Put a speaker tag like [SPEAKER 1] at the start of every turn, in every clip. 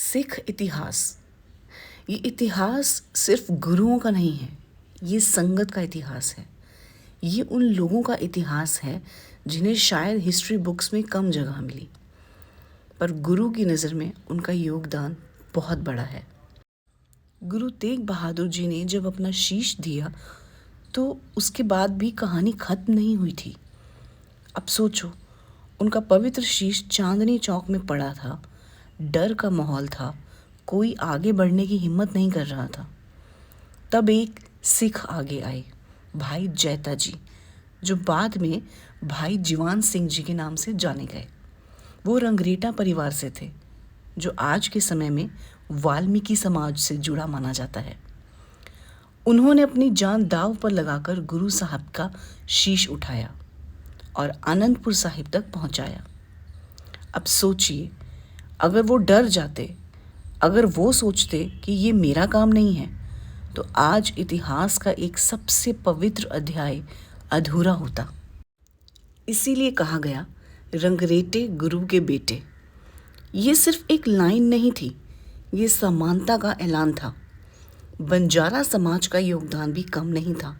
[SPEAKER 1] सिख इतिहास, ये इतिहास सिर्फ गुरुओं का नहीं है, ये संगत का इतिहास है। ये उन लोगों का इतिहास है जिन्हें शायद हिस्ट्री बुक्स में कम जगह मिली, पर गुरु की नज़र में उनका योगदान बहुत बड़ा है। गुरु तेग बहादुर जी ने जब अपना शीश दिया तो उसके बाद भी कहानी खत्म नहीं हुई थी। अब सोचो, उनका पवित्र शीश चांदनी चौक में पड़ा था, डर का माहौल था, कोई आगे बढ़ने की हिम्मत नहीं कर रहा था। तब एक सिख आगे आए, भाई जैता जी, जो बाद में भाई जीवान सिंह जी के नाम से जाने गए। वो रंगरेटा परिवार से थे, जो आज के समय में वाल्मीकि समाज से जुड़ा माना जाता है। उन्होंने अपनी जान दांव पर लगाकर गुरु साहब का शीश उठाया और आनंदपुर साहिब तक पहुंचाया। अब सोचिए, अगर वो डर जाते, अगर वो सोचते कि ये मेरा काम नहीं है, तो आज इतिहास का एक सबसे पवित्र अध्याय अधूरा होता। इसीलिए कहा गया, रंगरेटे गुरु के बेटे। ये सिर्फ एक लाइन नहीं थी, ये समानता का ऐलान था। बंजारा समाज का योगदान भी कम नहीं था।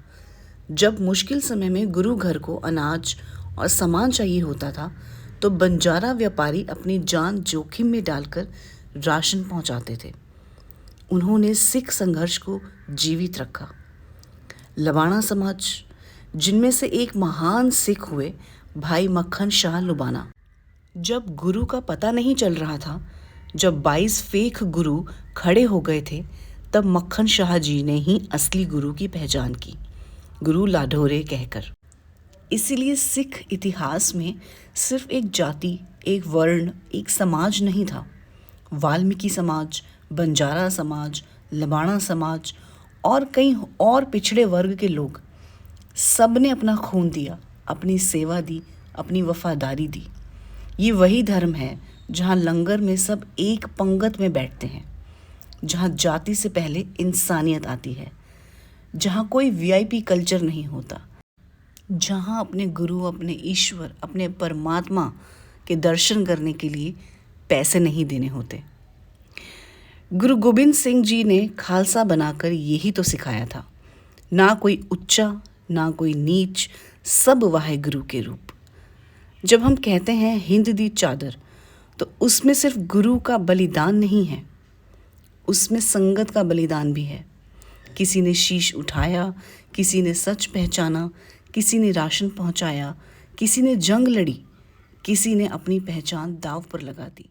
[SPEAKER 1] जब मुश्किल समय में गुरु घर को अनाज और सामान चाहिए होता था, तो बंजारा व्यापारी अपनी जान जोखिम में डालकर राशन पहुंचाते थे। उन्होंने सिख संघर्ष को जीवित रखा। लबाना समाज, जिनमें से एक महान सिख हुए भाई मक्खन शाह लुबाना, जब गुरु का पता नहीं चल रहा था, जब 22 फेक गुरु खड़े हो गए थे, तब मक्खन शाह जी ने ही असली गुरु की पहचान की, गुरु लाढोरे कहकर। इसीलिए सिख इतिहास में सिर्फ एक जाति, एक वर्ण, एक समाज नहीं था। वाल्मीकि समाज, बंजारा समाज, लबाना समाज और कई और पिछड़े वर्ग के लोग, सब ने अपना खून दिया, अपनी सेवा दी, अपनी वफादारी दी। ये वही धर्म है जहाँ लंगर में सब एक पंगत में बैठते हैं, जहाँ जाति से पहले इंसानियत आती है, जहाँ कोई वीआईपी कल्चर नहीं होता, जहाँ अपने गुरु, अपने ईश्वर, अपने परमात्मा के दर्शन करने के लिए पैसे नहीं देने होते। गुरु गोबिंद सिंह जी ने खालसा बनाकर यही तो सिखाया था, ना कोई ऊंचा, ना कोई नीच, सब वाहेगुरु के रूप। जब हम कहते हैं हिंद दी चादर, तो उसमें सिर्फ गुरु का बलिदान नहीं है, उसमें संगत का बलिदान भी है। किसी ने शीश उठाया, किसी ने सच पहचाना, किसी ने राशन पहुंचाया, किसी ने जंग लड़ी, किसी ने अपनी पहचान दांव पर लगा दी।